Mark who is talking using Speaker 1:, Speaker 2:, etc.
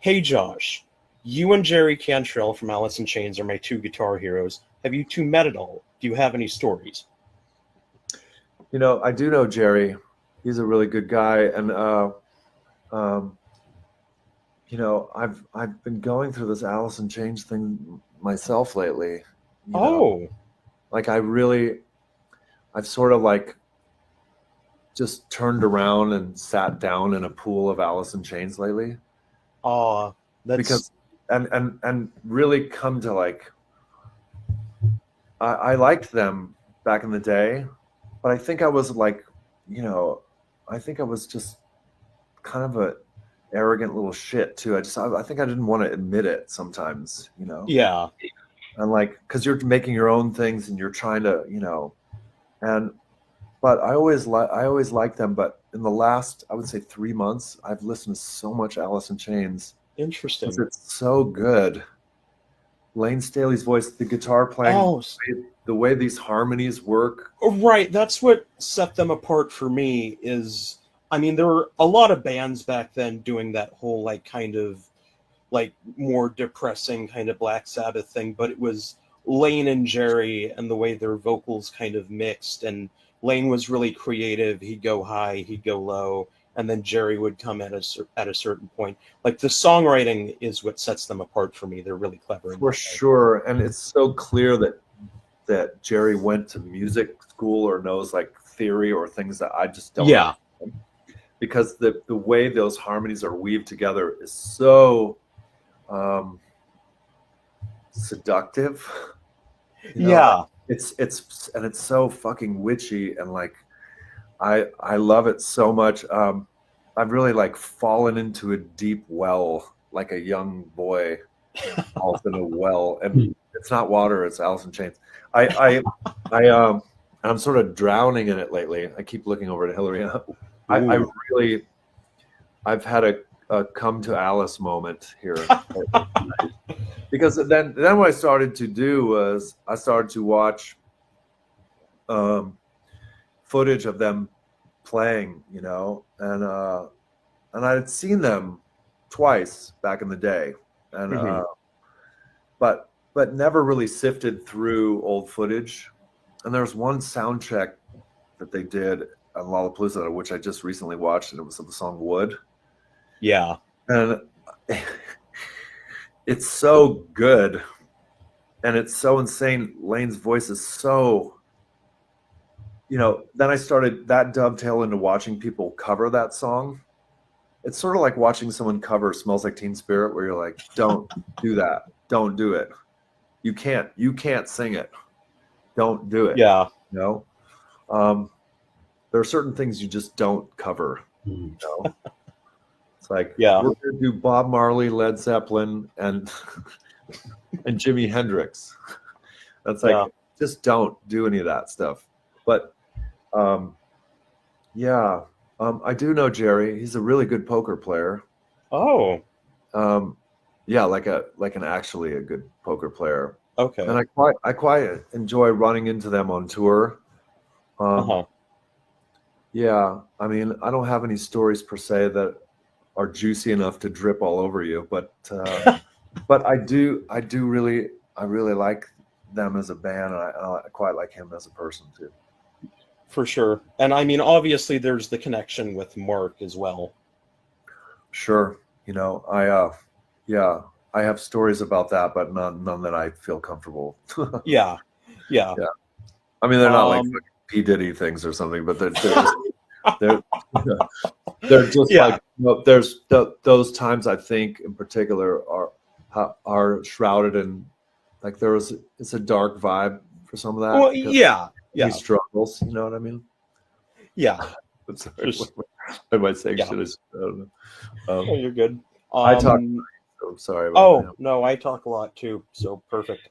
Speaker 1: Hey Josh, you and Jerry Cantrell from Alice in Chains are my two guitar heroes. Have you two met at all? Do you have any stories?
Speaker 2: I do know Jerry. He's a really good guy, and um, I've been going through this Alice in Chains thing myself lately. You know,
Speaker 1: Oh,
Speaker 2: like I've sort of like just turned around and sat down in a pool of Alice in Chains lately
Speaker 1: uh, that's
Speaker 2: because and really come to like I liked them back in the day, but I think I was like, you know, I think I was just kind of a arrogant little shit too. I think I didn't want to admit it sometimes,
Speaker 1: yeah.
Speaker 2: and like because you're making your own things and you're trying to, and but I always liked them. But in the last, I would say 3 months, I've listened to so much Alice in Chains because
Speaker 1: Interesting.
Speaker 2: it's so good. Lane Staley's voice, the guitar playing,
Speaker 1: Oh,
Speaker 2: the way these harmonies work.
Speaker 1: right. That's what set them apart for me is I mean there were a lot of bands back then doing that whole like kind of like more depressing kind of Black Sabbath thing, but it was Lane and Jerry and the way their vocals kind of mixed. And Lane was really creative. He'd go high, he'd go low, and then Jerry would come at at a certain point. Like the songwriting is what sets them apart for me. They're really clever in
Speaker 2: For
Speaker 1: that way.
Speaker 2: sure, and it's so clear that Jerry went to music school or knows like theory or things that I just don't
Speaker 1: Yeah,
Speaker 2: understand. Because the way those harmonies are weaved together is so um, seductive. Like
Speaker 1: yeah,
Speaker 2: it's so fucking witchy and like I love it so much. I've really like fallen into a deep well like a young boy falls in a well, and it's not water, it's Alice in Chains. I I'm sort of drowning in it lately. I keep looking over to Hillary. I
Speaker 1: ooh,
Speaker 2: really I've had a come to Alice moment here because then what I started to do was I started to watch um, footage of them playing, and I had seen them twice back in the day, and
Speaker 1: hmm,
Speaker 2: but never really sifted through old footage. And there's one sound check that they did on Lollapalooza, which I just recently watched, and it was of the song "Wood,"
Speaker 1: yeah,
Speaker 2: and it's so good, and it's so insane. Lane's voice is so, Then I started that dovetail into watching people cover that song. It's sort of like watching someone cover "Smells Like Teen Spirit," where you're like, "Don't do that. Don't do it. You can't sing it. Don't do it."
Speaker 1: yeah,
Speaker 2: You know, um, there are certain things you just don't cover.
Speaker 1: mm,
Speaker 2: You know, it's like
Speaker 1: yeah,
Speaker 2: we're going to do Bob Marley, Led Zeppelin, and and Jimi Hendrix. That's
Speaker 1: yeah.
Speaker 2: like just don't do any of that stuff. But um, yeah, I do know Jerry. He's a really good poker player.
Speaker 1: Oh,
Speaker 2: Um, yeah, like an actually a good poker player. And
Speaker 1: okay.
Speaker 2: I quite enjoy running into them on tour. Um,
Speaker 1: Uh-huh.
Speaker 2: yeah, I mean, I don't have any stories per se that are juicy enough to drip all over you, but I really like them as a band, and I quite like him as a person too.
Speaker 1: For sure. And I mean, obviously, there's the connection with Mark as well.
Speaker 2: Sure, yeah, I have stories about that, but none that I feel comfortable.
Speaker 1: Yeah, yeah.
Speaker 2: Yeah, I mean, they're not like
Speaker 1: Um,
Speaker 2: fucking P Diddy things or something, but they're just they're they're just like
Speaker 1: yeah,
Speaker 2: there's those times I think in particular are shrouded in like it's a dark vibe for some of that
Speaker 1: well,
Speaker 2: because
Speaker 1: yeah,
Speaker 2: he
Speaker 1: yeah,
Speaker 2: struggles. You know what I mean?
Speaker 1: yeah.
Speaker 2: I'm sorry.
Speaker 1: Just
Speaker 2: What am I saying?
Speaker 1: yeah.
Speaker 2: I don't know.
Speaker 1: Oh, you're good.
Speaker 2: I talk.
Speaker 1: Um,
Speaker 2: I'm sorry about
Speaker 1: oh
Speaker 2: that.
Speaker 1: no, I talk a lot too, so perfect.